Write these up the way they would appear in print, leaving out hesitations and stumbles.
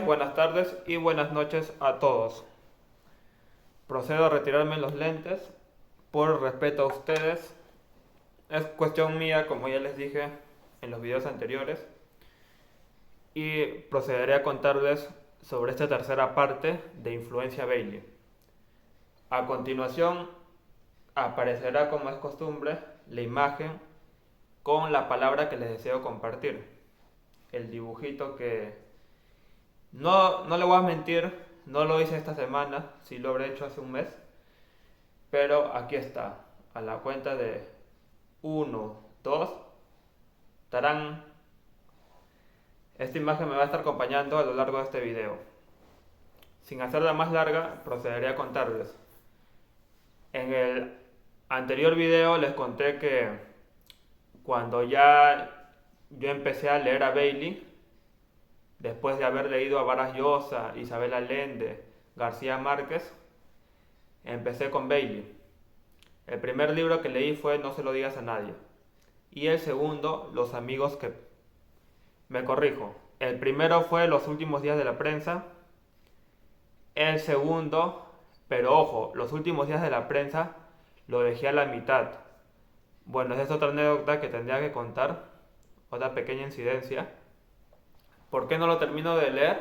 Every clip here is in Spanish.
buenas tardes y buenas noches a todos. Procedo a retirarme los lentes por respeto a ustedes. Es cuestión mía, como ya les dije en los videos anteriores, y procederé a contarles sobre esta tercera parte de Influencia Bailey. A continuación aparecerá, como es costumbre, la imagen con la palabra que les deseo compartir. El dibujito que no le voy a mentir, no lo hice esta semana, sí lo habré hecho hace un mes, pero aquí está, a la cuenta de uno, 2, tarán. Esta imagen me va a estar acompañando a lo largo de este video. Sin hacerla más larga, procederé a contarles. En el anterior video les conté que cuando ya yo empecé a leer a Bailey, después de haber leído a Vargas Llosa, Isabel Allende, García Márquez, empecé con Bailey. El primer libro que leí fue No se lo digas a nadie. Y el segundo, Los amigos que... Me corrijo. El primero fue Los últimos días de la prensa. El segundo, pero ojo, Los últimos días de la prensa lo dejé a la mitad. Bueno, esa es otra anécdota que tendría que contar. Otra pequeña incidencia. ¿Por qué no lo termino de leer?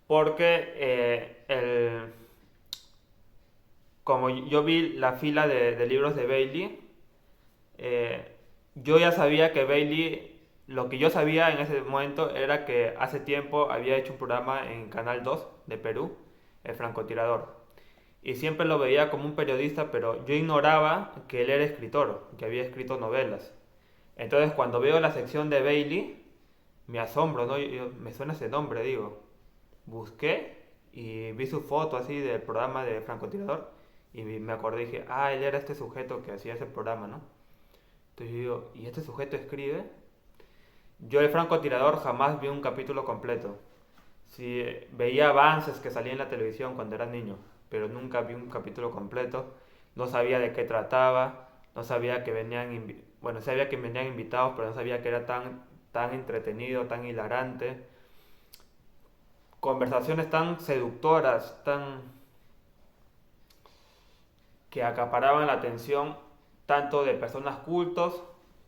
Porque como yo vi la fila de libros de Bailey, yo ya sabía que Bailey, lo que yo sabía en ese momento era que hace tiempo había hecho un programa en Canal 2 de Perú, El Francotirador. Y siempre lo veía como un periodista, pero yo ignoraba que él era escritor, que había escrito novelas. Entonces cuando veo la sección de Bailey, me asombro, ¿no? Me suena ese nombre, digo. Busqué y vi su foto así del programa de Francotirador y me acordé y dije, ah, él era este sujeto que hacía ese programa, ¿no? Entonces yo digo, ¿y este sujeto escribe? Yo el francotirador jamás vi un capítulo completo. Sí, veía avances que salían en la televisión cuando era niño, pero nunca vi un capítulo completo. No sabía de qué trataba, no sabía que venían, bueno, sabía que venían invitados, pero no sabía que era tan entretenido, tan hilarante. Conversaciones tan seductoras, tan que acaparaban la atención tanto de personas cultos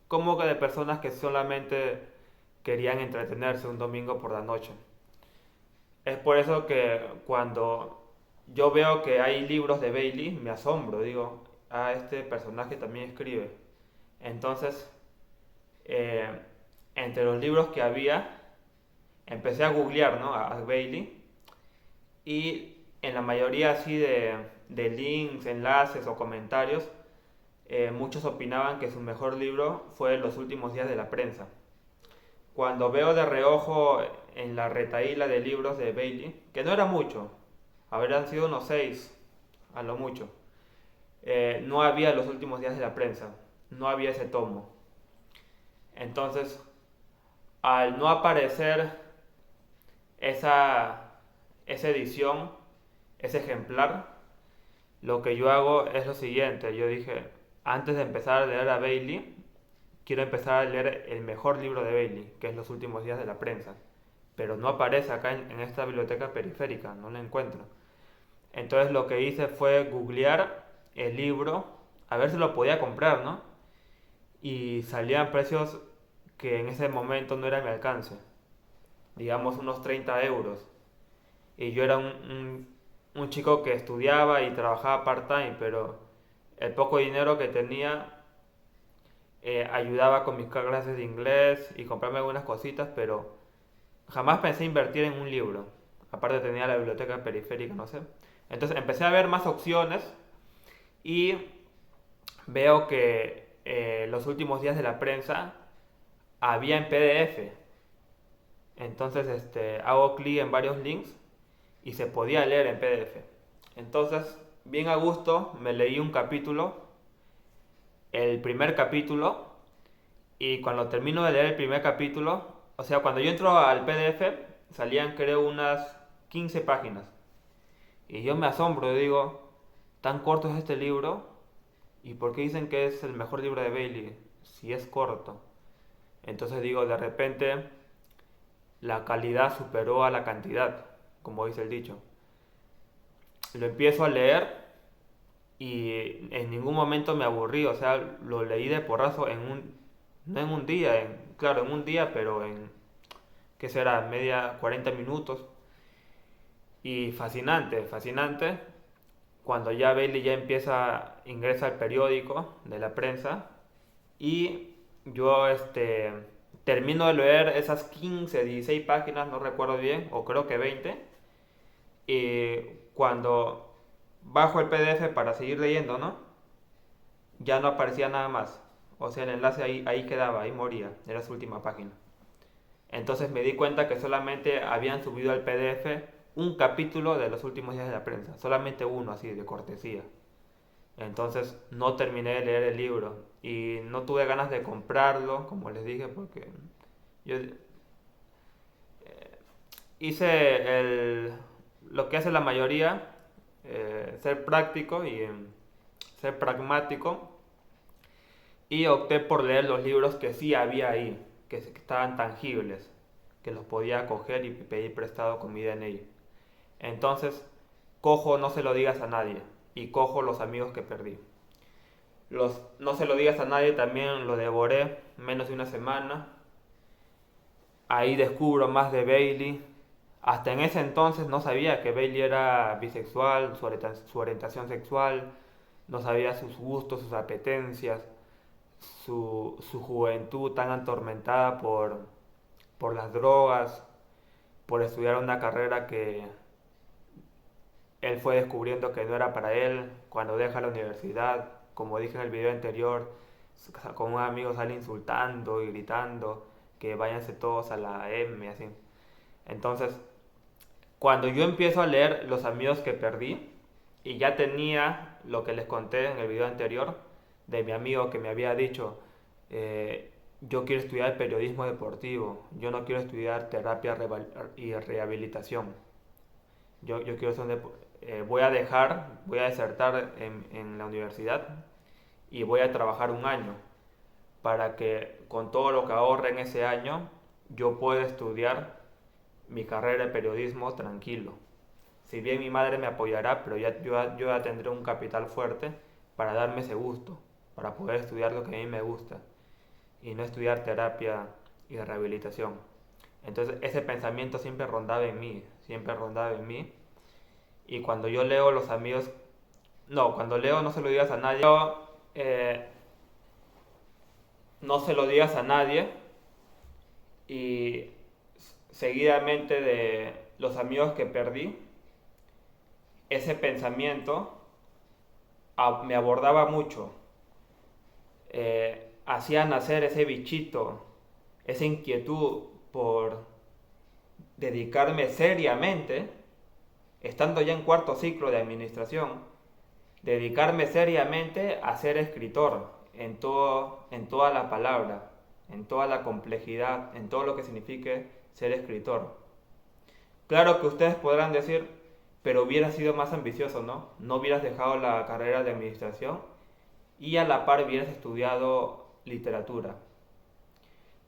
como que de personas que solamente querían entretenerse un domingo por la noche. Es por eso que cuando yo veo que hay libros de Bailey, me asombro, digo, ah, este personaje también escribe. Entonces, eh, entre los libros que había, empecé a googlear, ¿no? A Bailey, y en la mayoría así de links, enlaces o comentarios, muchos opinaban que su mejor libro fue Los últimos días de la prensa. Cuando veo de reojo en la retaíla de libros de Bailey, que no era mucho, habrían sido unos 6 a lo mucho, no había Los últimos días de la prensa, no había ese tomo. Entonces, al no aparecer esa edición, ese ejemplar, lo que yo hago es lo siguiente. Yo dije, antes de empezar a leer a Bailey, quiero empezar a leer el mejor libro de Bailey, que es Los últimos días de la prensa. Pero no aparece acá en esta biblioteca periférica, no lo encuentro. Entonces lo que hice fue googlear el libro, a ver si lo podía comprar, ¿no? Y salían precios que en ese momento no eran mi alcance, digamos unos 30 euros. Y yo era un chico que estudiaba y trabajaba part-time, pero el poco dinero que tenía ayudaba con mis clases de inglés y comprarme algunas cositas, pero jamás pensé invertir en un libro. Aparte tenía la biblioteca periférica, no sé. Entonces empecé a ver más opciones y veo que los últimos días de la prensa había en PDF. Entonces hago clic en varios links y se podía leer en PDF. Entonces, bien a gusto, me leí un capítulo, el primer capítulo, y cuando termino de leer el primer capítulo, o sea, cuando yo entro al PDF, salían creo unas 15 páginas. Y yo me asombro, digo, ¿tan corto es este libro? ¿Y por qué dicen que es el mejor libro de Bailey si es corto? Entonces digo, de repente la calidad superó a la cantidad, como dice el dicho. Lo empiezo a leer y en ningún momento me aburrí, o sea, lo leí de porrazo no en un día, claro, en un día, pero ¿qué será? 40 minutos. Y fascinante, fascinante. Cuando ya Bailey ya ingresa al periódico de la prensa y yo termino de leer esas 15 16 páginas, no recuerdo bien, o creo que 20, y cuando bajo el PDF para seguir leyendo, ¿no? Ya no aparecía nada más. O sea, el enlace ahí quedaba, ahí moría, era su última página. Entonces me di cuenta que solamente habían subido al PDF un capítulo de los últimos días de la prensa, solamente uno así, de cortesía. Entonces no terminé de leer el libro y no tuve ganas de comprarlo, como les dije, porque yo hice lo que hace la mayoría, ser práctico y ser pragmático, y opté por leer los libros que sí había ahí, que estaban tangibles, que los podía coger y pedir prestado con mi DNI. Entonces, cojo No se lo digas a nadie y cojo Los amigos que perdí. No se lo digas a nadie también lo devoré menos de una semana. Ahí descubro más de Bailey. Hasta en ese entonces no sabía que Bailey era bisexual, su orientación sexual, no sabía sus gustos, sus apetencias, su juventud tan atormentada por las drogas, por estudiar una carrera que él fue descubriendo que no era para él cuando deja la universidad. Como dije en el video anterior, con un amigo sale insultando y gritando que váyanse todos a la M, así. Entonces, cuando yo empiezo a leer Los amigos que perdí, y ya tenía lo que les conté en el video anterior, de mi amigo que me había dicho, yo quiero estudiar periodismo deportivo, yo no quiero estudiar terapia y rehabilitación. Yo quiero ser voy a desertar en la universidad y voy a trabajar un año para que con todo lo que ahorre en ese año yo pueda estudiar mi carrera de periodismo tranquilo. Si bien mi madre me apoyará, pero yo ya tendré un capital fuerte para darme ese gusto, para poder estudiar lo que a mí me gusta y no estudiar terapia y rehabilitación. Entonces ese pensamiento siempre rondaba en mí, siempre rondaba en mí. Y cuando yo leo Los amigos, no, cuando leo No se lo digas a nadie, eh, no se lo digas a nadie, y seguidamente de Los amigos que perdí, ese pensamiento me abordaba mucho, hacía nacer ese bichito, esa inquietud por dedicarme seriamente, estando ya en cuarto ciclo de administración, dedicarme seriamente a ser escritor en toda la palabra, en toda la complejidad, en todo lo que signifique ser escritor. Claro que ustedes podrán decir, pero hubieras sido más ambicioso, ¿no? No hubieras dejado la carrera de administración y a la par hubieras estudiado literatura.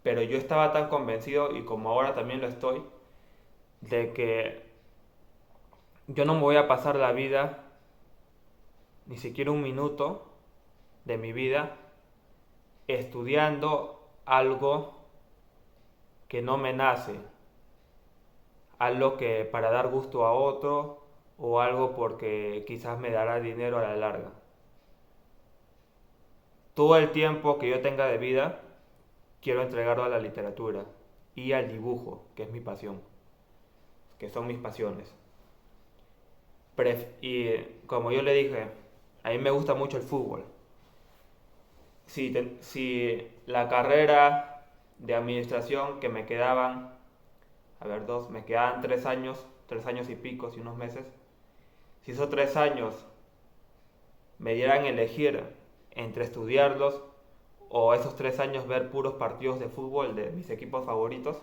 Pero yo estaba tan convencido, y como ahora también lo estoy, de que yo no me voy a pasar la vida, ni siquiera un minuto de mi vida, estudiando algo que no me nace, algo que para dar gusto a otro o algo porque quizás me dará dinero a la larga. Todo el tiempo que yo tenga de vida quiero entregarlo a la literatura y al dibujo, que es mi pasión, que son mis pasiones. Y como yo le dije, a mí me gusta mucho el fútbol. Si la carrera de administración que me quedaban, a ver, me quedaban 3 años, 3 años y pico, y unos meses, si esos 3 años me dieran a elegir entre estudiarlos o esos 3 años ver puros partidos de fútbol de mis equipos favoritos,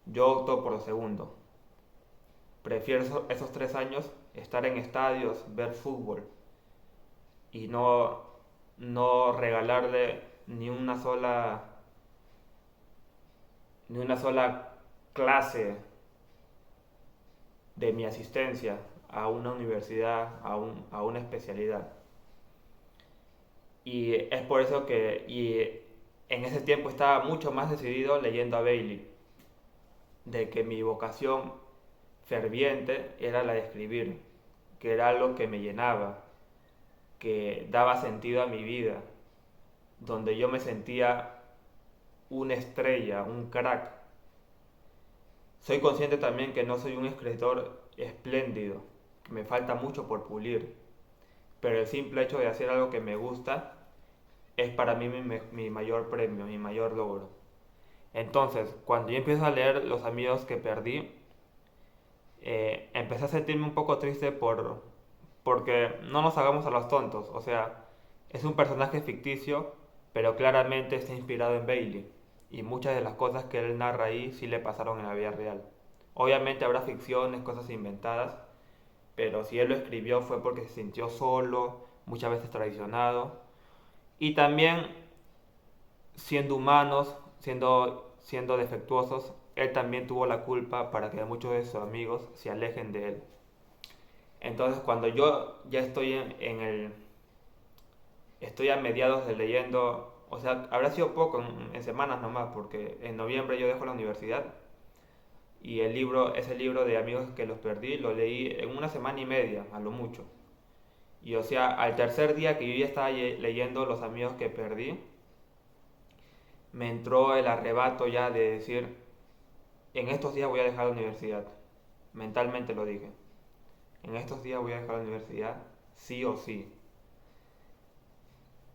yo opto por lo segundo. Prefiero esos 3 años estar en estadios, ver fútbol y no regalarle ni una sola clase de mi asistencia a una universidad, a una especialidad. Y es por eso que en ese tiempo estaba mucho más decidido leyendo a Bailey, de que mi vocación ferviente era la de escribir, que era algo que me llenaba, que daba sentido a mi vida, donde yo me sentía una estrella, un crack. Soy consciente también que no soy un escritor espléndido, que me falta mucho por pulir, pero el simple hecho de hacer algo que me gusta es para mí mi mayor premio, mi mayor logro. Entonces, cuando yo empiezo a leer Los amigos que perdí, empecé a sentirme un poco triste porque no nos hagamos a los tontos. O sea, es un personaje ficticio, pero claramente está inspirado en Bailey. Y muchas de las cosas que él narra ahí sí le pasaron en la vida real. Obviamente habrá ficciones, cosas inventadas, pero si él lo escribió fue porque se sintió solo, muchas veces traicionado. Y también siendo humanos, siendo defectuosos, él también tuvo la culpa para que muchos de sus amigos se alejen de él. Entonces, cuando yo ya estoy estoy a mediados de leyendo, o sea, habrá sido poco, en semanas nomás, porque en noviembre yo dejo la universidad y ese libro de Amigos que los perdí, lo leí en una semana y media, a lo mucho. Y o sea, al tercer día que yo ya estaba leyendo Los amigos que perdí, me entró el arrebato ya de decir, en estos días voy a dejar la universidad. Mentalmente lo dije. En estos días voy a dejar la universidad, sí o sí.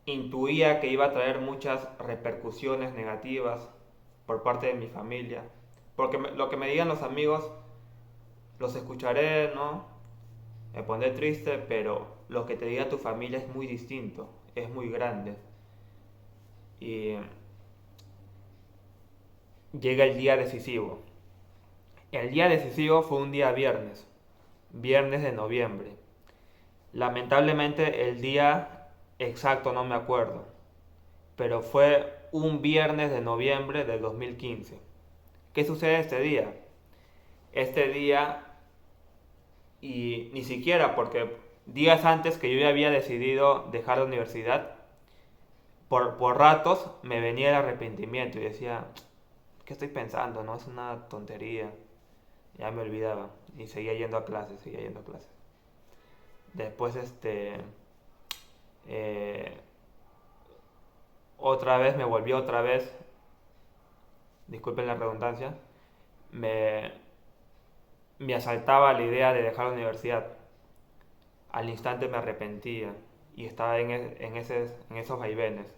Intuía que iba a traer muchas repercusiones negativas por parte de mi familia. Porque lo que me digan los amigos, los escucharé, ¿no? Me pondré triste, pero lo que te diga tu familia es muy distinto, es muy grande. Y llega el día decisivo. El día decisivo fue un día viernes, viernes de noviembre. Lamentablemente el día exacto no me acuerdo, pero fue un viernes de noviembre del 2015. ¿Qué sucede este día? Este día, y ni siquiera porque días antes que yo ya había decidido dejar la universidad, por ratos me venía el arrepentimiento y decía, ¿qué estoy pensando? No es una tontería. Ya me olvidaba y seguía yendo a clases, seguía yendo a clases. Después, eh, otra vez me volvió otra vez, disculpen la redundancia, me, me asaltaba la idea de dejar la universidad. Al instante me arrepentía y estaba en esos vaivenes.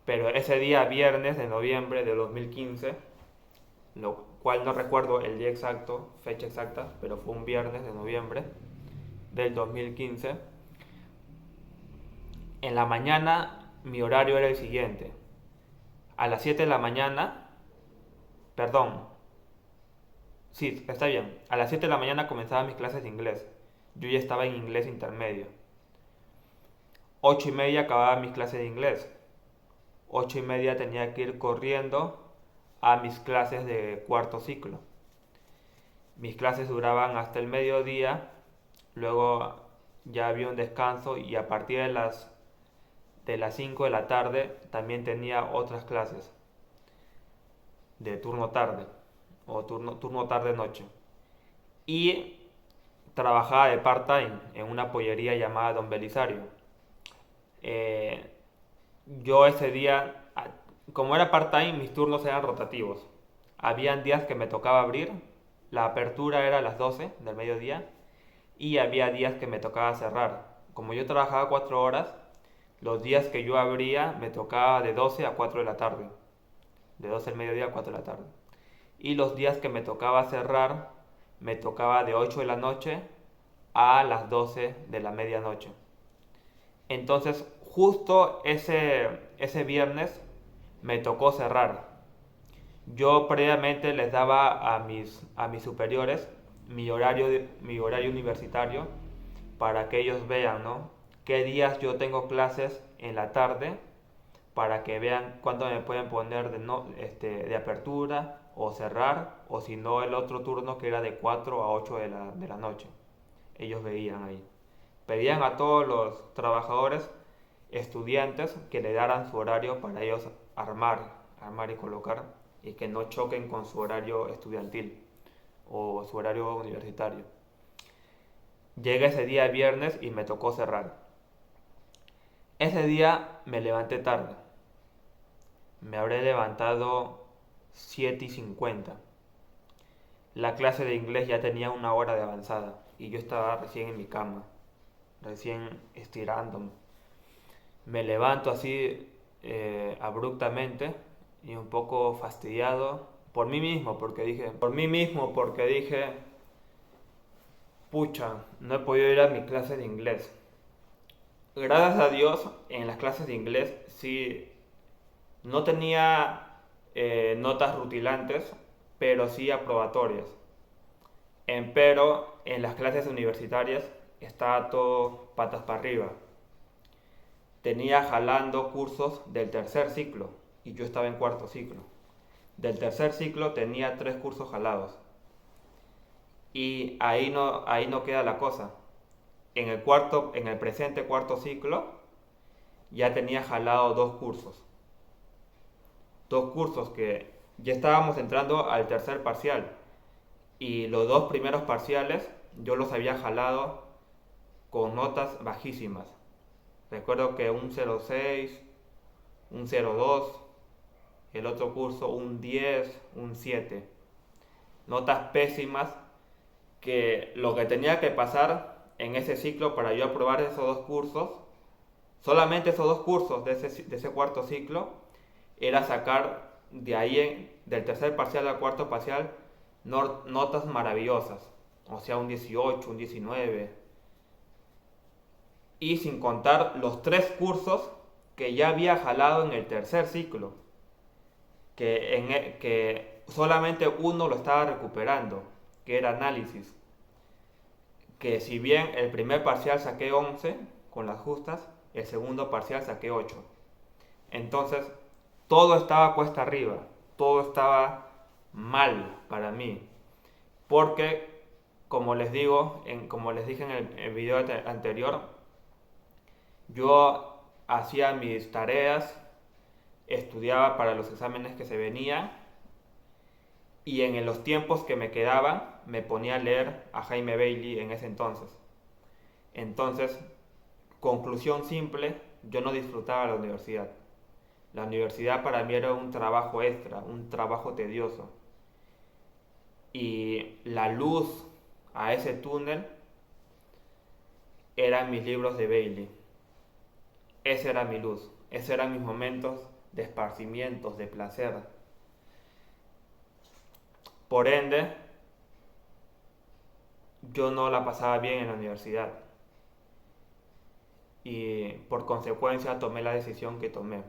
Pero ese día, viernes de noviembre de 2015, lo cual no recuerdo el día exacto, fecha exacta, pero fue un viernes de noviembre del 2015, en la mañana mi horario era el siguiente. A las 7 de la mañana, perdón, sí, está bien, a las 7 de la mañana comenzaban mis clases de inglés. Yo ya estaba en inglés intermedio. 8:30 acababa mis clases de inglés. 8:30 tenía que ir corriendo a mis clases de cuarto ciclo. Mis clases duraban hasta el mediodía, luego ya había un descanso y a partir de las 5 de la tarde también tenía otras clases de turno tarde o turno tarde-noche. Y trabajaba de part-time en una pollería llamada Don Belisario. Eh, yo ese día, como era part-time, mis turnos eran rotativos. Habían días que me tocaba abrir, la apertura era a las 12 del mediodía y había días que me tocaba cerrar. Como yo trabajaba 4 horas, los días que yo abría me tocaba de 12 a 4 de la tarde. De 12 del mediodía a 4 de la tarde. Y los días que me tocaba cerrar, me tocaba de 8 de la noche a las 12 de la medianoche. Entonces, justo ese viernes me tocó cerrar. Yo previamente les daba a mis superiores mi horario universitario para que ellos vean, ¿no? Qué días yo tengo clases en la tarde para que vean cuándo me pueden poner de apertura o cerrar, o si no el otro turno que era de 4 a 8 de la noche. Ellos veían ahí. Pedían a todos los trabajadores, estudiantes, que le daran su horario para ellos armar y colocar, y que no choquen con su horario estudiantil o su horario universitario. Llega ese día viernes y me tocó cerrar. Ese día me levanté tarde. Me habré levantado 7:50. La clase de inglés ya tenía una hora de avanzada y yo estaba recién en mi cama, recién estirándome. Me levanto así abruptamente y un poco fastidiado por mí mismo porque dije, pucha, no he podido ir a mi clase de inglés. Gracias a Dios, en las clases de inglés sí no tenía notas rutilantes, pero sí aprobatorias. Pero en las clases universitarias estaba todo patas para arriba. Tenía jalando cursos del tercer ciclo y yo estaba en cuarto ciclo. Del tercer ciclo tenía 3 cursos jalados. Y ahí no queda la cosa. En el presente cuarto ciclo, ya tenía jalado 2 cursos. 2 cursos que ya estábamos entrando al tercer parcial. Y los 2 primeros parciales yo los había jalado con notas bajísimas. Recuerdo que un 0,6, un 0,2, el otro curso un 10, un 7. Notas pésimas que lo que tenía que pasar en ese ciclo para yo aprobar esos 2 cursos, solamente esos 2 cursos de ese cuarto ciclo, era sacar de ahí, del tercer parcial al cuarto parcial, notas maravillosas. O sea, un 18, un 19. Y sin contar los 3 cursos que ya había jalado en el tercer ciclo, que solamente uno lo estaba recuperando, que era análisis. Que si bien el primer parcial saqué 11 con las justas, el segundo parcial saqué 8. Entonces, todo estaba cuesta arriba, todo estaba mal para mí, porque como les digo, como les dije en el video anterior, yo hacía mis tareas, estudiaba para los exámenes que se venían y en los tiempos que me quedaban me ponía a leer a Jaime Bailey en ese entonces. Entonces, conclusión simple, yo no disfrutaba la universidad. La universidad para mí era un trabajo extra, un trabajo tedioso. Y la luz a ese túnel eran mis libros de Bailey. Esa era mi luz, esos eran mis momentos de esparcimientos, de placer. Por ende, yo no la pasaba bien en la universidad y por consecuencia tomé la decisión que tomé.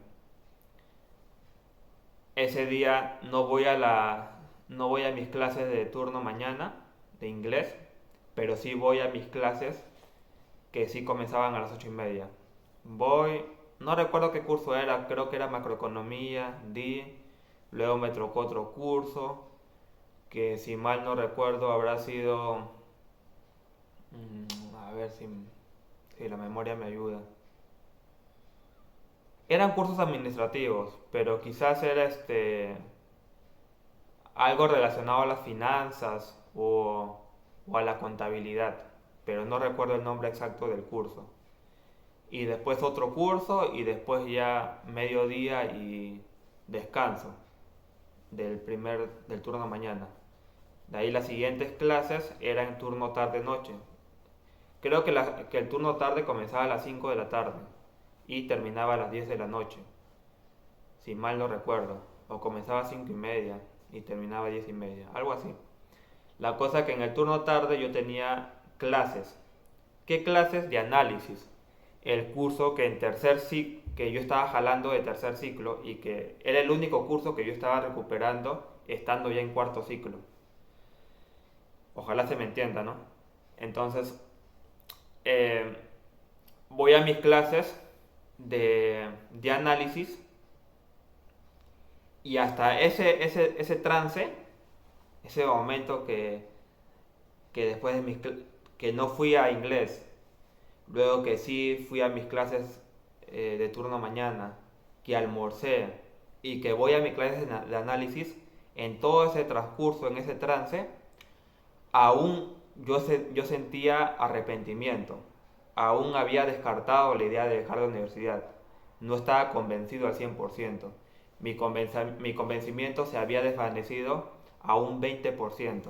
Ese día no voy a mis clases de turno mañana de inglés, pero sí voy a mis clases que sí comenzaban a las 8:30. Voy, no recuerdo qué curso era, creo que era macroeconomía, di, luego me tocó otro curso, que si mal no recuerdo habrá sido, a ver si la memoria me ayuda. Eran cursos administrativos, pero quizás era algo relacionado a las finanzas o a la contabilidad, pero no recuerdo el nombre exacto del curso. Y después otro curso y después ya mediodía y descanso del turno mañana. De ahí las siguientes clases eran turno tarde-noche. Creo que el turno tarde comenzaba a las 5 de la tarde y terminaba a las 10 de la noche, si mal no recuerdo. O comenzaba a 5:30 y terminaba a 10:30, algo así. La cosa que en el turno tarde yo tenía clases. ¿Qué clases? De análisis. El curso que en tercer ciclo, que yo estaba jalando de tercer ciclo y que era el único curso que yo estaba recuperando estando ya en cuarto ciclo. Ojalá se me entienda, ¿no? Entonces, eh, voy a mis clases de análisis Y hasta ese trance, ese momento que después de que no fui a inglés, luego que sí fui a mis clases de turno mañana, que almorcé y que voy a mis clases de análisis, en todo ese transcurso, en ese trance, aún yo sentía arrepentimiento, aún había descartado la idea de dejar la universidad, no estaba convencido al 100%, mi convencimiento se había desvanecido a un 20%.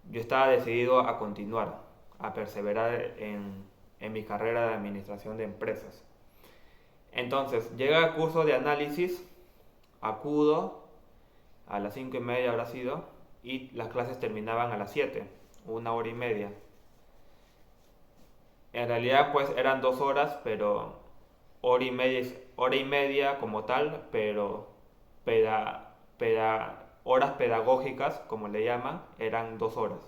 Yo estaba decidido a continuar, a perseverar en mi carrera de administración de empresas. Entonces, llega el curso de análisis, acudo, a las 5:30 habrá sido, y las clases terminaban a las 7, 1 hora y media. En realidad, pues eran 2 horas, pero hora y media como tal, pero horas pedagógicas, como le llaman, eran 2 horas,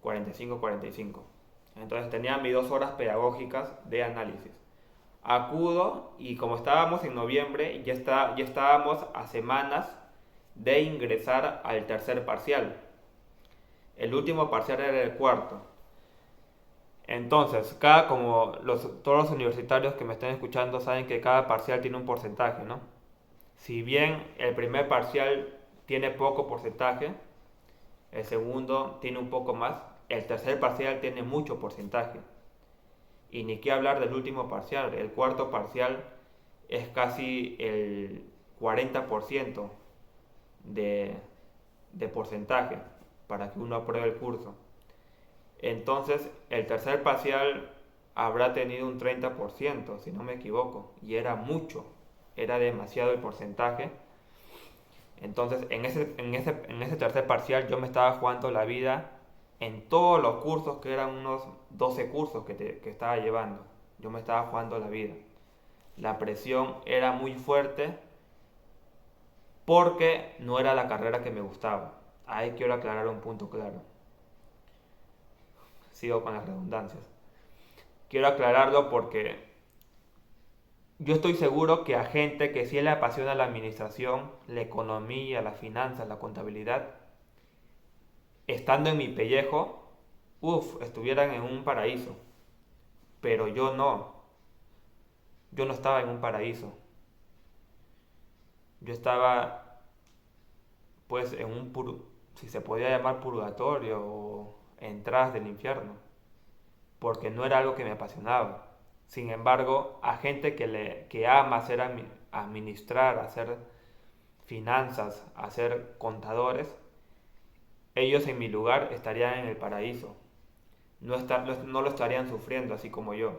45-45. Entonces tenía mis 2 horas pedagógicas de análisis. Acudo y como estábamos en noviembre, ya estábamos a semanas de ingresar al tercer parcial. El último parcial era el cuarto. Entonces, todos los universitarios que me estén escuchando saben que cada parcial tiene un porcentaje, ¿no? Si bien el primer parcial tiene poco porcentaje, el segundo tiene un poco más, el tercer parcial tiene mucho porcentaje. Y ni qué hablar del último parcial, el cuarto parcial es casi el 40% de, de porcentaje para que uno apruebe el curso. Entonces, el tercer parcial habrá tenido un 30%, si no me equivoco, y era mucho, era demasiado el porcentaje. Entonces, en ese tercer parcial yo me estaba jugando la vida en todos los cursos, que eran unos 12 cursos que estaba llevando. Yo me estaba jugando la vida. La presión era muy fuerte porque no era la carrera que me gustaba. Ahí quiero aclarar un punto claro. Sigo con las redundancias. Quiero aclararlo porque yo estoy seguro que a gente que sí le apasiona la administración, la economía, las finanzas, la contabilidad, estando en mi pellejo, estuvieran en un paraíso. Pero yo no. Yo no estaba en un paraíso. Yo estaba, pues, si se podía llamar purgatorio o entradas del infierno, porque no era algo que me apasionaba. Sin embargo, a gente que ama administrar, hacer finanzas, hacer contadores, ellos en mi lugar estarían en el paraíso. No lo estarían sufriendo así como yo.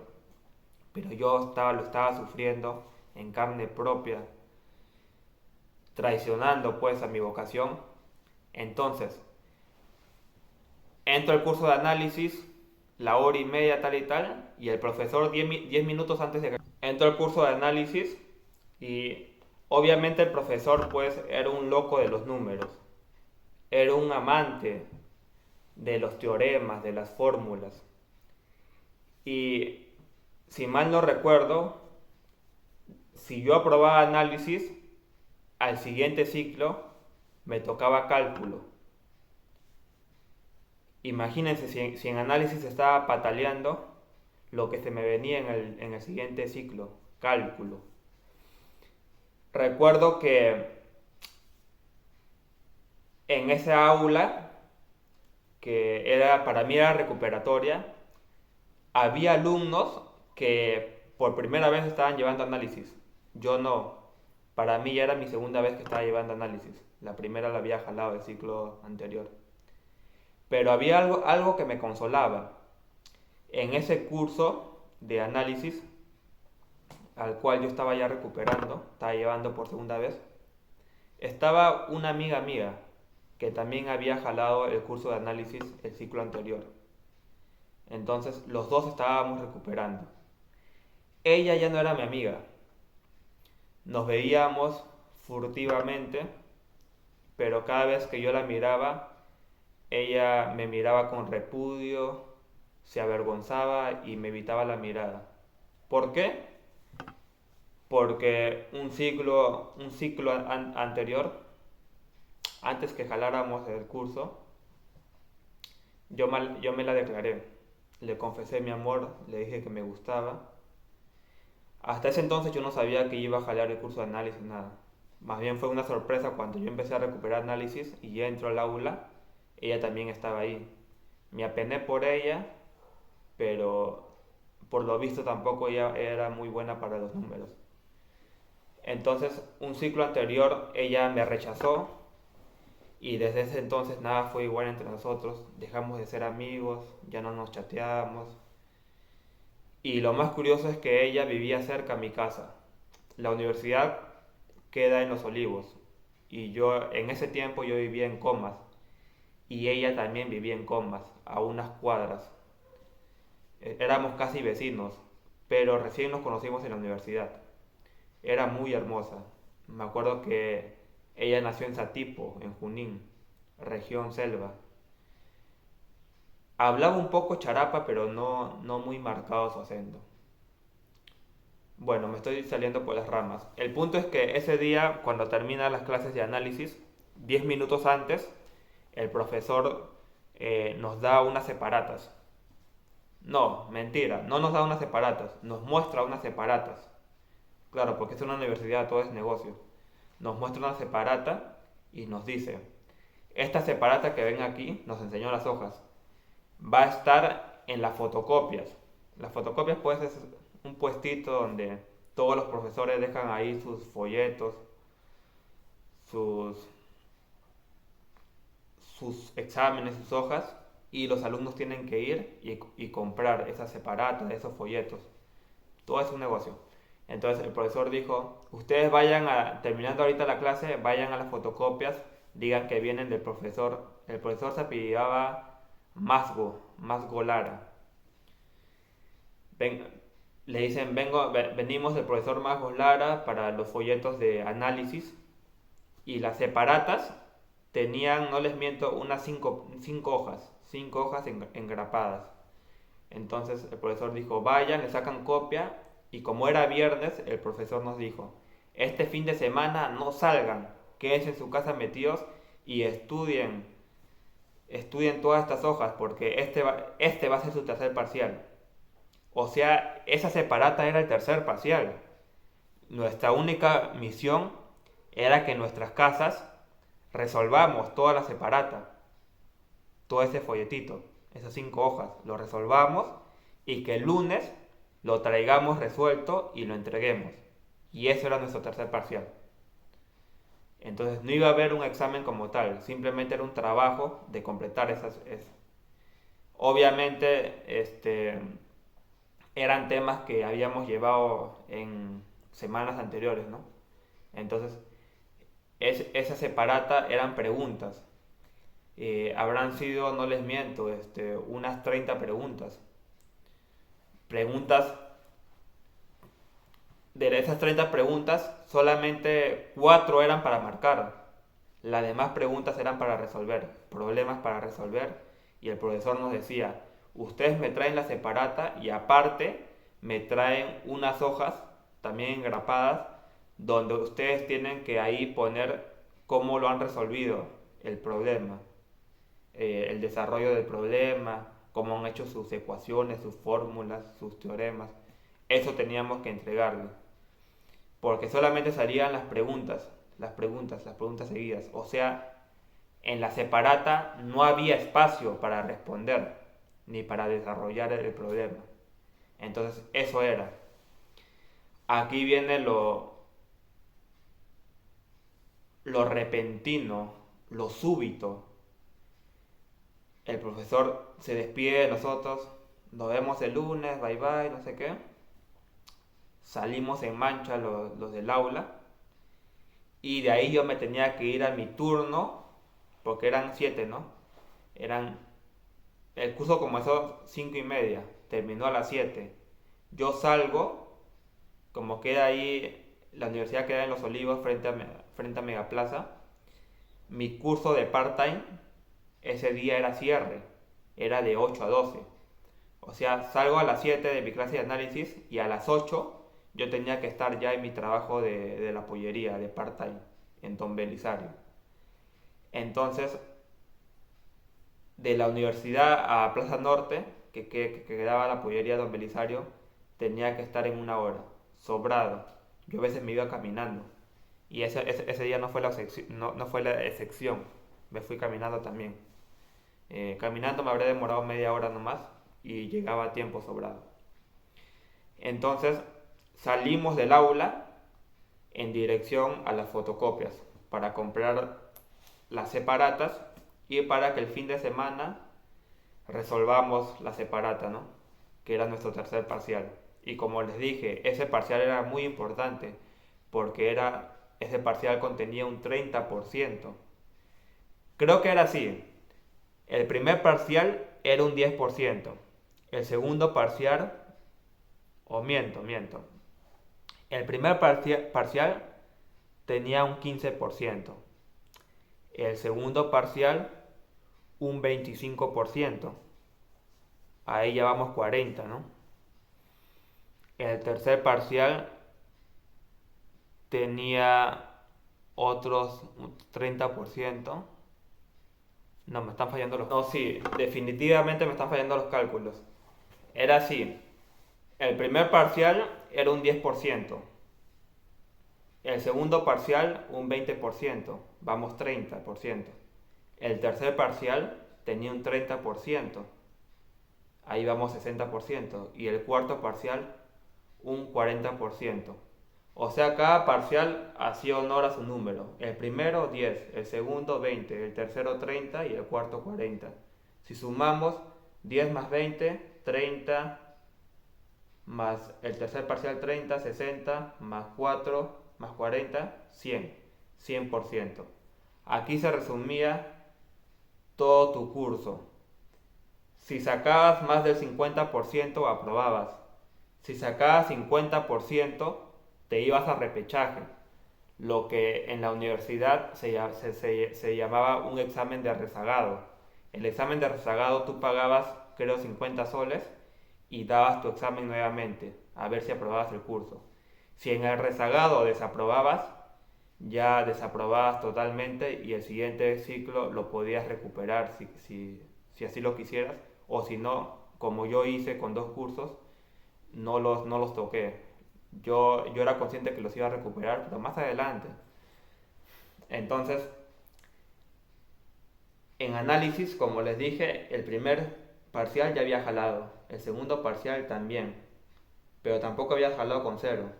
Pero lo estaba sufriendo en carne propia, traicionando pues a mi vocación. Entonces, entro al curso de análisis, la hora y media tal y tal, y el profesor 10 minutos antes de que entro al curso de análisis, y obviamente el profesor pues era un loco de los números, era un amante de los teoremas, de las fórmulas, y si mal no recuerdo, si yo aprobaba análisis, al siguiente ciclo me tocaba cálculo. Imagínense si en análisis estaba pataleando lo que se me venía en el siguiente ciclo, cálculo. Recuerdo que en esa aula, que para mí era recuperatoria, había alumnos que por primera vez estaban llevando análisis. Yo no. Para mí ya era mi segunda vez que estaba llevando análisis. La primera la había jalado del ciclo anterior. Pero había algo que me consolaba. En ese curso de análisis, al cual yo estaba ya recuperando, estaba llevando por segunda vez, estaba una amiga mía que también había jalado el curso de análisis el ciclo anterior. Entonces los dos estábamos recuperando. Ella ya no era mi amiga. Nos veíamos furtivamente, pero cada vez que yo la miraba, ella me miraba con repudio, se avergonzaba y me evitaba la mirada. ¿Por qué? porque un ciclo anterior, antes que jaláramos el curso, yo me la declaré. Le confesé mi amor, le dije que me gustaba. Hasta ese entonces yo no sabía que iba a jalar el curso de análisis, nada. Más bien fue una sorpresa cuando yo empecé a recuperar análisis y ya entró al aula, ella también estaba ahí. Me apené por ella, pero por lo visto tampoco ella era muy buena para los números. Entonces, un ciclo anterior ella me rechazó y desde ese entonces nada fue igual entre nosotros. Dejamos de ser amigos, ya no nos chateábamos. Y lo más curioso es que ella vivía cerca a mi casa. La universidad queda en Los Olivos y yo en ese tiempo yo vivía en Comas y ella también vivía en Comas, a unas cuadras. Éramos casi vecinos, pero recién nos conocimos en la universidad. Era muy hermosa. Me acuerdo que ella nació en Satipo, en Junín, región selva. Hablaba un poco charapa, pero no muy marcado su acento. Bueno, me estoy saliendo por las ramas. El punto es que ese día, cuando terminan las clases de análisis, 10 minutos antes, el profesor nos da unas separatas. No, mentira, no nos da unas separatas, nos muestra unas separatas. Claro, porque es una universidad, todo es negocio. Nos muestra una separata y nos dice, esta separata que ven aquí, nos enseñó las hojas, va a estar en las fotocopias. Las fotocopias pues es un puestito donde todos los profesores dejan ahí sus folletos, sus, sus exámenes, sus hojas, y los alumnos tienen que ir y comprar esas separatas, esos folletos. Todo es un negocio. Entonces el profesor dijo, ustedes terminando ahorita la clase, vayan a las fotocopias, digan que vienen del profesor. El profesor se apellidaba Masgo Lara. Ven, le dicen, venimos del profesor Masgo Lara para los folletos de análisis y las separatas tenían, no les miento, unas cinco hojas engrapadas. Entonces el profesor dijo, vayan, le sacan copia y como era viernes, el profesor nos dijo, este fin de semana no salgan, quédense en su casa metidos y estudien todas estas hojas porque este va a ser su tercer parcial. O sea, esa separata era el tercer parcial. Nuestra única misión era que en nuestras casas resolvamos toda la separata, todo ese folletito, esas 5 hojas, lo resolvamos y que el lunes lo traigamos resuelto y lo entreguemos. Y eso era nuestro tercer parcial. Entonces no iba a haber un examen como tal, simplemente era un trabajo de completar esas. Obviamente, eran temas que habíamos llevado en semanas anteriores, ¿no? Entonces, esa separata eran preguntas. Habrán sido, no les miento, unas 30 preguntas. Preguntas, de esas 30 preguntas, solamente 4 eran para marcar. Las demás preguntas eran para resolver, problemas para resolver. Y el profesor nos decía, ustedes me traen la separata y aparte me traen unas hojas, también engrapadas, donde ustedes tienen que ahí poner cómo lo han resolvido el problema, el desarrollo del problema, cómo han hecho sus ecuaciones, sus fórmulas, sus teoremas. Eso teníamos que entregarle. Porque solamente salían las preguntas seguidas. O sea, en la separata no había espacio para responder ni para desarrollar el problema. Entonces, eso era. Aquí viene lo repentino, lo súbito. El profesor se despide de nosotros, nos vemos el lunes, bye bye, no sé qué. Salimos en mancha los del aula y de ahí yo me tenía que ir a mi turno, porque eran 7, ¿no? Eran, el curso comenzó 5:30, terminó a las 7. Yo salgo, como queda ahí, la universidad queda en Los Olivos frente a Megaplaza. Mi curso de part-time ese día era cierre, era de 8 a 12. O sea, salgo a las 7 de mi clase de análisis y a las 8 yo tenía que estar ya en mi trabajo de la pollería, de part-time, en Don Belisario. Entonces, de la universidad a Plaza Norte, que quedaba la pollería Don Belisario, tenía que estar en una hora, sobrado. Yo a veces me iba caminando. Y ese día no fue la excepción, me fui caminando también. Caminando me habría demorado media hora nomás y llegaba a tiempo sobrado. Entonces salimos del aula en dirección a las fotocopias para comprar las separatas y para que el fin de semana resolvamos la separata, ¿no? Que era nuestro tercer parcial. Y como les dije, ese parcial era muy importante porque ese parcial contenía un 30%. Creo que era así. El primer parcial era un 10%. El segundo parcial, miento. El primer parcial tenía un 15%. El segundo parcial un 25%. Ahí ya vamos 40, ¿no? El tercer parcial tenía otros 30%. No, me están fallando los... No, sí, definitivamente me están fallando los cálculos. Era así. El primer parcial era un 10%. El segundo parcial un 20%. Vamos 30%. El tercer parcial tenía un 30%. Ahí vamos 60%. Y el cuarto parcial un 40%. O sea, cada parcial hacía honor a su número. El primero 10, el segundo 20, el tercero 30 y el cuarto 40. Si sumamos 10 más 20, 30, más el tercer parcial 30, 60, más 4, más 40, 100. 100%. Aquí se resumía todo tu curso. Si sacabas más del 50% aprobabas. Si sacabas 50% te ibas a repechaje, lo que en la universidad se llamaba un examen de rezagado. El examen de rezagado tú pagabas creo 50 soles y dabas tu examen nuevamente a ver si aprobabas el curso. Si en el rezagado desaprobabas, ya desaprobabas totalmente y el siguiente ciclo lo podías recuperar si así lo quisieras, o si no, como yo hice con dos cursos, no los toqué. Yo era consciente que los iba a recuperar, pero más adelante. Entonces, en análisis, como les dije, el primer parcial ya había jalado, el segundo parcial también, pero tampoco había jalado con cero.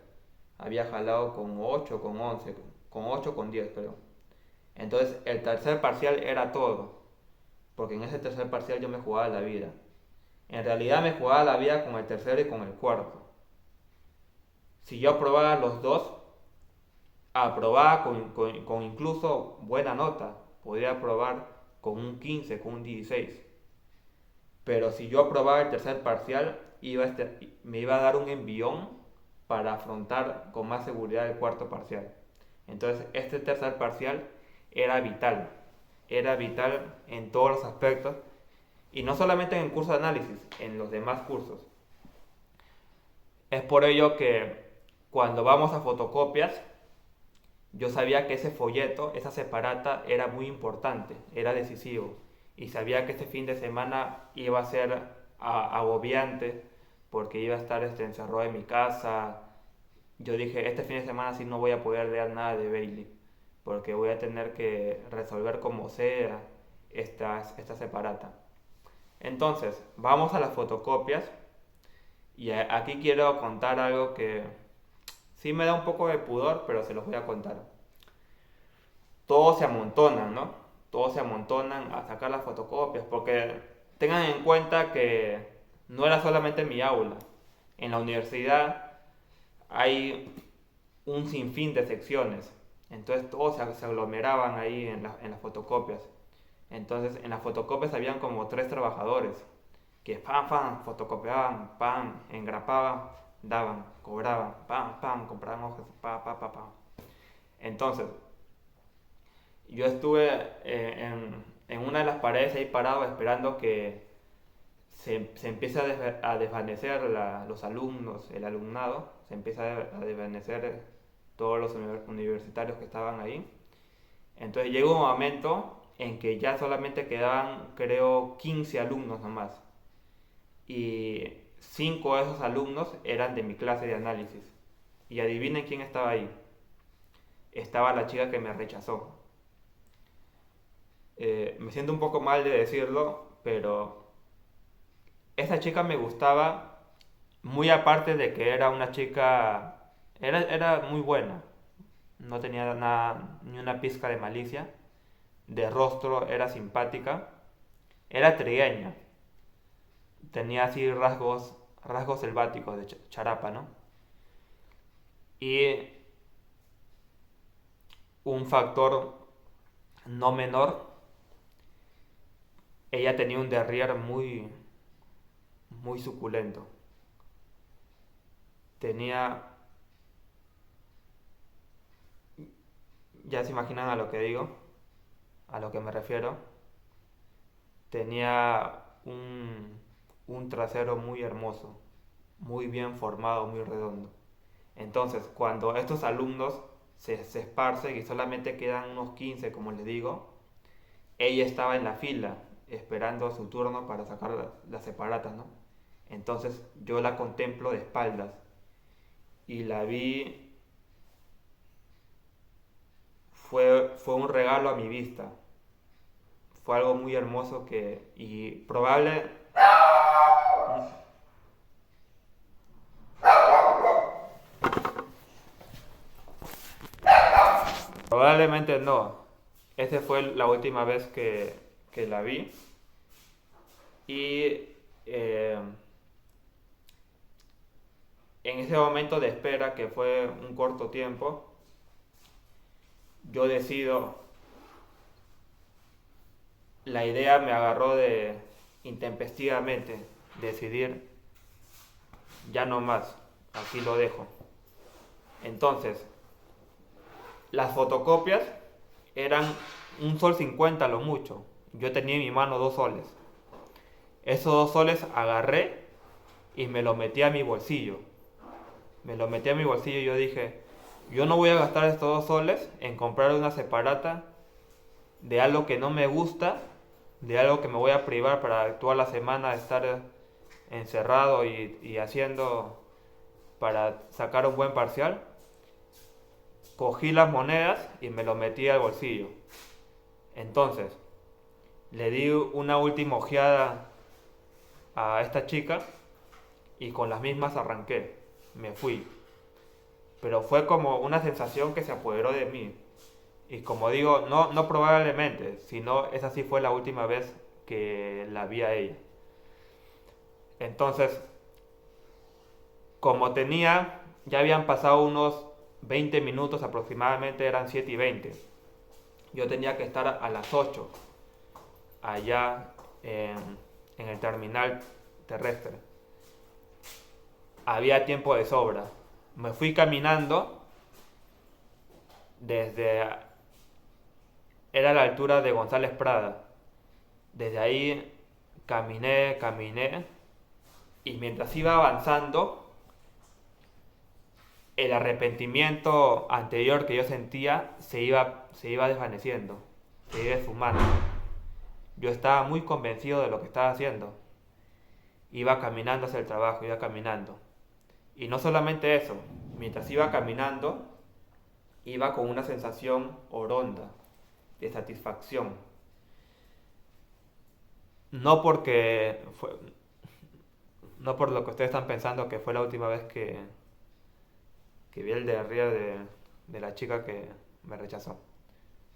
Había jalado con 8, con 11, con 8, con 10, creo. Entonces, el tercer parcial era todo, porque en ese tercer parcial yo me jugaba la vida. En realidad me jugaba la vida con el tercero y con el cuarto. Si yo aprobaba los dos, aprobaba con incluso buena nota. Podría aprobar con un 15, con un 16. Pero si yo aprobaba el tercer parcial, me iba a dar un envión para afrontar con más seguridad el cuarto parcial. Entonces, este tercer parcial era vital. Era vital en todos los aspectos. Y no solamente en el curso de análisis, en los demás cursos. Es por ello que cuando vamos a fotocopias, yo sabía que ese folleto, esa separata, era muy importante, era decisivo. Y sabía que este fin de semana iba a ser agobiante porque iba a estar encerrado en mi casa. Yo dije, este fin de semana sí no voy a poder leer nada de Bailey porque voy a tener que resolver como sea esta separata. Entonces, vamos a las fotocopias y aquí quiero contar algo que sí me da un poco de pudor, pero se los voy a contar. Todos se amontonan, ¿no? Todos se amontonan a sacar las fotocopias, porque tengan en cuenta que no era solamente mi aula. En la universidad hay un sinfín de secciones, entonces todos se aglomeraban ahí en las fotocopias. Entonces en las fotocopias habían como 3 trabajadores que fotocopiaban, engrapaban, daban, cobraban, compraban hojas, Entonces, yo estuve en una de las paredes ahí parado esperando que se empieza a desvanecer los alumnos, el alumnado, se empieza a desvanecer todos los universitarios que estaban ahí. Entonces llegó un momento en que ya solamente quedaban, creo, 15 alumnos nomás. Y 5 de esos alumnos eran de mi clase de análisis. Y adivinen quién estaba ahí. Estaba la chica que me rechazó. Me siento un poco mal de decirlo, pero esa chica me gustaba muy aparte de que era una chica, era muy buena, no tenía nada, ni una pizca de malicia, de rostro era simpática, era trigueña, tenía así rasgos selváticos de charapa, ¿no? Y un factor no menor, ella tenía un derrier muy suculento. Tenía, ya se imaginan a lo que digo, a lo que me refiero. Tenía un trasero muy hermoso, muy bien formado, muy redondo. Entonces, cuando estos alumnos se esparcen y solamente quedan unos 15, como les digo, ella estaba en la fila esperando su turno para sacar las separatas, ¿no? Entonces yo la contemplo de espaldas y la vi, fue un regalo a mi vista. Fue algo muy hermoso y probablemente no. Esa fue la última vez que la vi. Y eh, en ese momento de espera, que fue un corto tiempo, yo decido, la idea me agarró de intempestivamente decidir, ya no más, aquí lo dejo. Entonces, las fotocopias eran 1,50 sol lo mucho. Yo tenía en mi mano 2 soles. Esos 2 soles agarré y me los metí a mi bolsillo. Me los metí a mi bolsillo y yo dije, yo no voy a gastar estos 2 soles en comprar una separata de algo que no me gusta, de algo que me voy a privar para toda la semana de estar encerrado y haciendo para sacar un buen parcial. Cogí las monedas y me lo metí al bolsillo. Entonces, le di una última ojeada a esta chica y con las mismas arranqué. Me fui. Pero fue como una sensación que se apoderó de mí. Y como digo, no probablemente, sino esa sí fue la última vez que la vi a ella. Entonces, como ya habían pasado unos 20 minutos aproximadamente, eran 7:20. Yo tenía que estar a las 8 allá en el terminal terrestre. Había tiempo de sobra. Me fui caminando desde... Era la altura de González Prada. Desde ahí caminé y mientras iba avanzando, el arrepentimiento anterior que yo sentía se iba desvaneciendo, se iba esfumando. Yo estaba muy convencido de lo que estaba haciendo. Iba caminando hacia el trabajo, iba caminando. Y no solamente eso, mientras iba caminando, iba con una sensación oronda, de satisfacción. No porque no por lo que ustedes están pensando que fue la última vez que vi el derrier de la chica que me rechazó.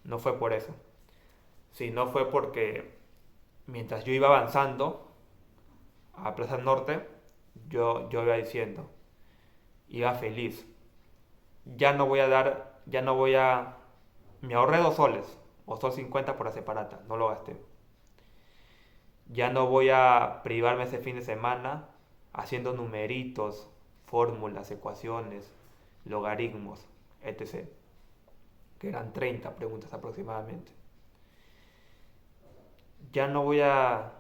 No fue por eso, sino fue porque mientras yo iba avanzando a Plaza Norte, yo iba diciendo, iba feliz. Ya no voy a... Me ahorré 2 soles, o sol 50 por la separata, no lo gasté. Ya no voy a privarme ese fin de semana haciendo numeritos, fórmulas, ecuaciones, logaritmos, etc. Que eran 30 preguntas aproximadamente. Ya no voy a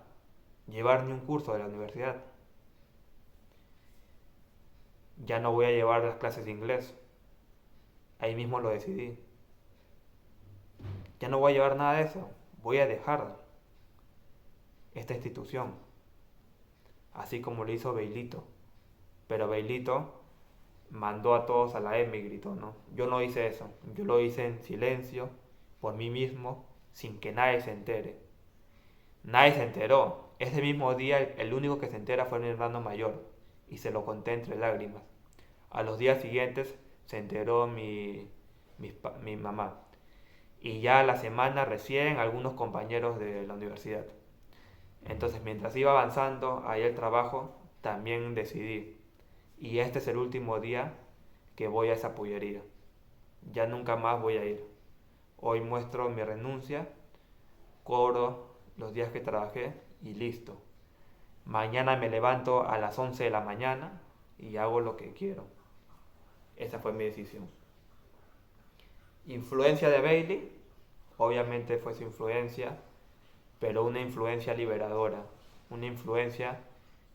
llevar ni un curso de la universidad. Ya no voy a llevar las clases de inglés. Ahí mismo lo decidí. Ya no voy a llevar nada de eso. Voy a dejar esta institución. Así como lo hizo Beilito. Pero Beilito mandó a todos a la M y gritó, ¿no? Yo no hice eso. Yo lo hice en silencio, por mí mismo, sin que nadie se entere. Nadie se enteró. Ese mismo día el único que se entera fue mi hermano mayor y se lo conté entre lágrimas. A los días siguientes se enteró mi mamá y ya a la semana recién algunos compañeros de la universidad. Entonces mientras iba avanzando ahí el trabajo, también decidí, y este es el último día que voy a esa pollería. Ya nunca más voy a ir. Hoy muestro mi renuncia, cobro los días que trabajé y listo. Mañana me levanto a las 11 de la mañana y hago lo que quiero. Esa fue mi decisión. Influencia de Bailey, obviamente fue su influencia, pero una influencia liberadora, una influencia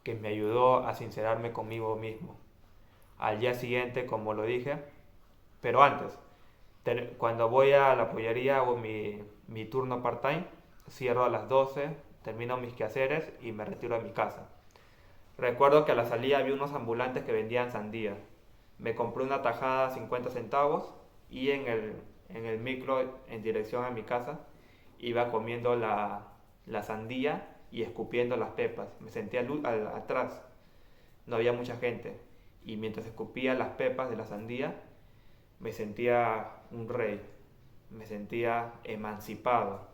que me ayudó a sincerarme conmigo mismo. Al día siguiente, como lo dije, pero antes, cuando voy a la pollería hago mi turno part-time, cierro a las 12, termino mis quehaceres y me retiro a mi casa. Recuerdo que a la salida había unos ambulantes que vendían sandía. Me compré una tajada a 50 centavos y en el micro en dirección a mi casa iba comiendo la sandía y escupiendo las pepas. Me sentía atrás, no había mucha gente. Y mientras escupía las pepas de la sandía, me sentía un rey, me sentía emancipado.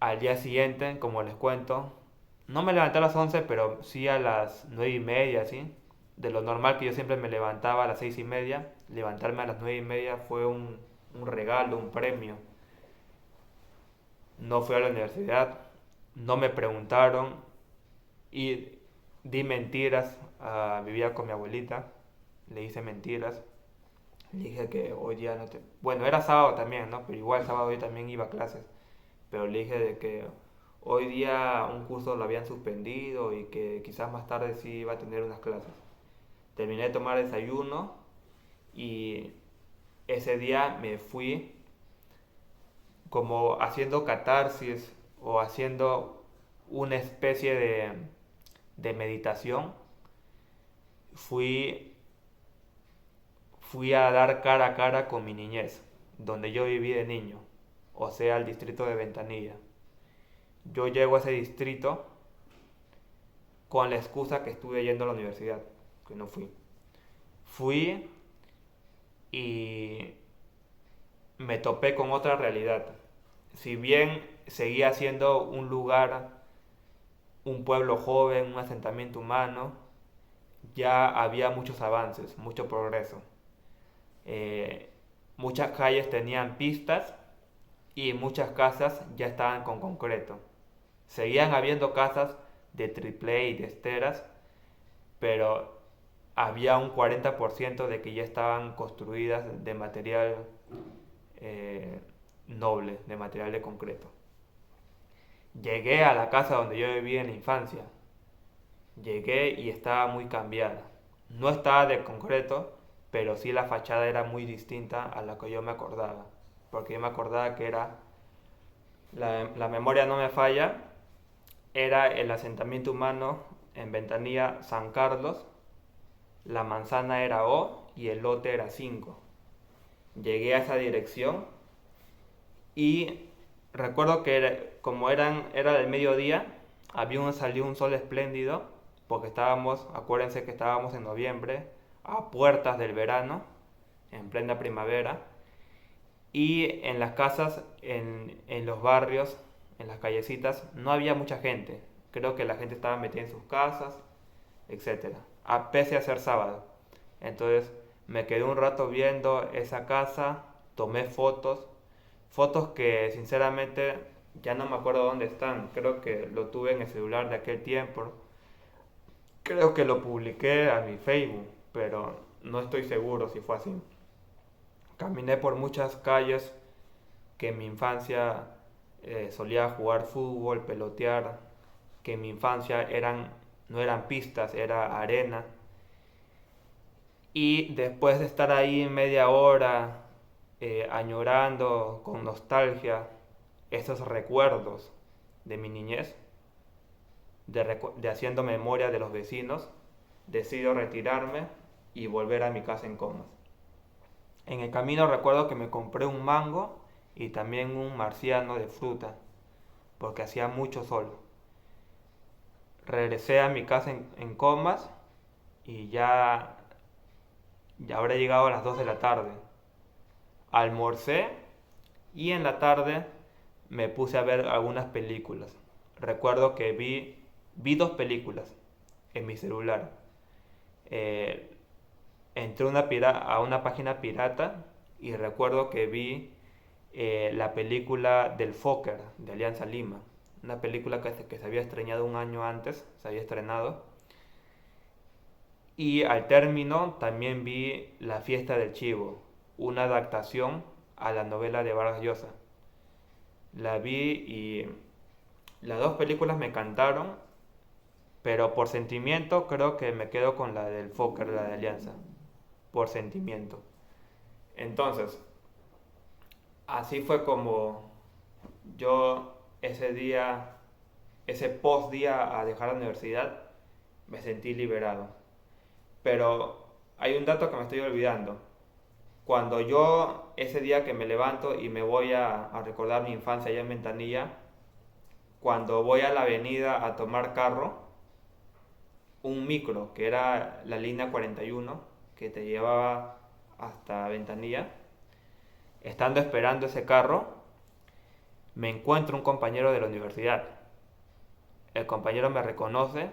Al día siguiente, como les cuento, no me levanté a las 11, pero sí a las 9:30, ¿sí? De lo normal que yo siempre me levantaba a las 6:30, levantarme a las 9:30 fue un regalo, un premio. No fui a la universidad, no me preguntaron y di mentiras. Vivía con mi abuelita, le hice mentiras. Le dije que hoy día no te... Bueno, era sábado también, ¿no? Pero igual sábado yo también iba a clases. Pero le dije de que hoy día un curso lo habían suspendido y que quizás más tarde sí iba a tener unas clases. Terminé de tomar desayuno y ese día me fui como haciendo catarsis o haciendo una especie de meditación. Fui, fui a dar cara a cara con mi niñez, donde yo viví de niño, o sea, el distrito de Ventanilla. Yo llego a ese distrito con la excusa que estuve yendo a la universidad, que no fui. Fui y me topé con otra realidad. Si bien seguía siendo un lugar, un pueblo joven, un asentamiento humano, ya había muchos avances, mucho progreso. Eh, Muchas calles tenían pistas y muchas casas ya estaban con concreto. Seguían habiendo casas de triple y de esteras, pero había un 40% de que ya estaban construidas de material eh, noble, de material de concreto. Llegué a la casa donde yo vivía en la infancia. Llegué y estaba muy cambiada. No estaba de concreto, pero sí la fachada era muy distinta a la que yo me acordaba. Porque yo me acordaba que era, la memoria no me falla, era el asentamiento humano en Ventanilla San Carlos, la manzana era O y el lote era 5. Llegué a esa dirección y recuerdo que como era el mediodía, salió un sol espléndido, porque acuérdense que estábamos en noviembre, a puertas del verano, en plena primavera, y en las casas, en los barrios, en las callecitas, no había mucha gente. Creo que la gente estaba metida en sus casas, etcétera, a pese a ser sábado. Entonces me quedé un rato viendo esa casa, tomé fotos que sinceramente ya no me acuerdo dónde están. Creo que lo tuve en el celular de aquel tiempo. Creo que lo publiqué a mi Facebook, pero no estoy seguro si fue así. Caminé por muchas calles que en mi infancia solía jugar fútbol, pelotear. que en mi infancia no eran pistas, era arena. Y después de estar ahí media hora añorando con nostalgia esos recuerdos de mi niñez, de haciendo memoria de los vecinos, decido retirarme y volver a mi casa en Comas. En el camino recuerdo que me compré un mango y también un marciano de fruta, porque hacía mucho sol. Regresé a mi casa en Comas y ya habré llegado a las 2 de la tarde. Almorcé y en la tarde me puse a ver algunas películas. Recuerdo que vi dos películas en mi celular. Eh, Entré a una página pirata y recuerdo que vi la película del Fokker de Alianza Lima. Una película que se había estrenado un año antes, se había estrenado. Y al término también vi La fiesta del chivo, una adaptación a la novela de Vargas Llosa. La vi y las dos películas me encantaron, pero por sentimiento creo que me quedo con la del Fokker, la de Alianza. Por sentimiento. Entonces, así fue como yo ese día, ese post día a dejar la universidad, me sentí liberado. Pero hay un dato que me estoy olvidando. Cuando yo ese día que me levanto y me voy a recordar mi infancia allá en Ventanilla, cuando voy a la avenida a tomar carro, un micro, que era la línea 41, que te llevaba hasta Ventanilla, estando esperando ese carro, me encuentro un compañero de la universidad. El compañero me reconoce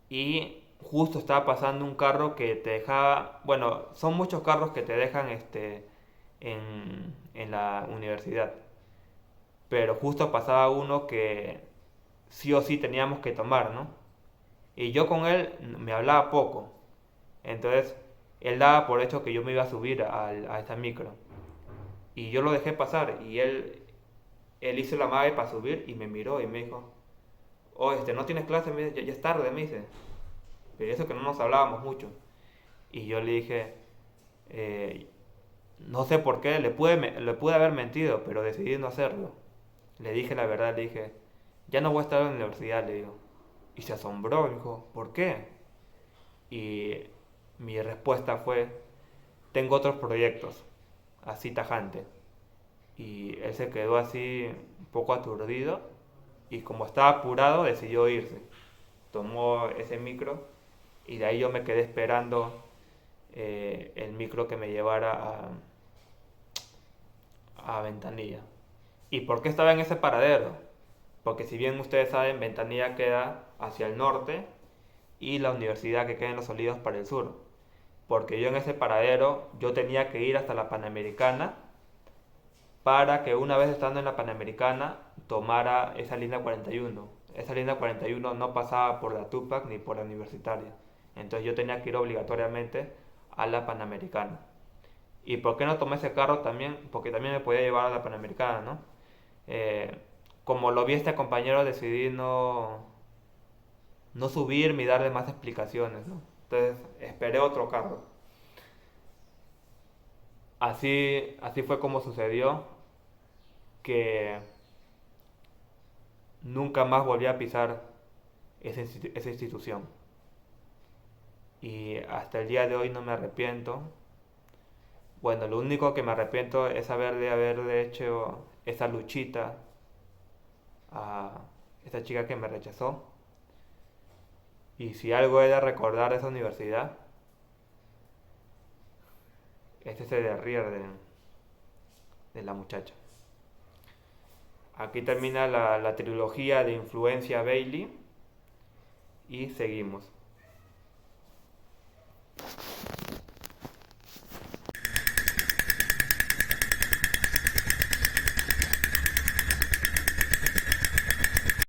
y justo estaba pasando un carro que te dejaba, bueno, son muchos carros que te dejan en la universidad, pero justo pasaba uno que sí o sí teníamos que tomar, ¿no? Y yo con él me hablaba poco, entonces él daba por hecho que yo me iba a subir a esta micro. Y yo lo dejé pasar y él hizo la mague para subir y me miró y me dijo, oh, no tienes clase, ya es tarde, me dice. Pero eso que no nos hablábamos mucho. Y yo le dije, eh, no sé por qué, le pude haber mentido, pero decidí no hacerlo. Le dije la verdad, le dije, ya no voy a estar en la universidad, le digo. Y se asombró, me dijo, ¿por qué? Y mi respuesta fue, tengo otros proyectos, así tajante. Y él se quedó así un poco aturdido y como estaba apurado decidió irse. Tomó ese micro y de ahí yo me quedé esperando el micro que me llevara a Ventanilla. ¿Y por qué estaba en ese paradero? Porque si bien ustedes saben, Ventanilla queda hacia el norte y la universidad que queda en Los Olivos para el sur. Porque yo en ese paradero yo tenía que ir hasta la Panamericana para que una vez estando en la Panamericana tomara esa línea 41. Esa línea 41 no pasaba por la Tupac ni por la Universitaria. Entonces yo tenía que ir obligatoriamente a la Panamericana. ¿Y por qué no tomé ese carro también? Porque también me podía llevar a la Panamericana, ¿no? Eh, Como lo vi este compañero decidí no subir ni darle más explicaciones, ¿no? Entonces esperé otro carro. Así fue como sucedió que nunca más volví a pisar esa institución. Y hasta el día de hoy no me arrepiento. Bueno, lo único que me arrepiento es haber hecho esa luchita a esa chica que me rechazó. Y si algo he de recordar de esa universidad, es ese derrier de la muchacha. Aquí termina la trilogía de influencia Bailey y seguimos.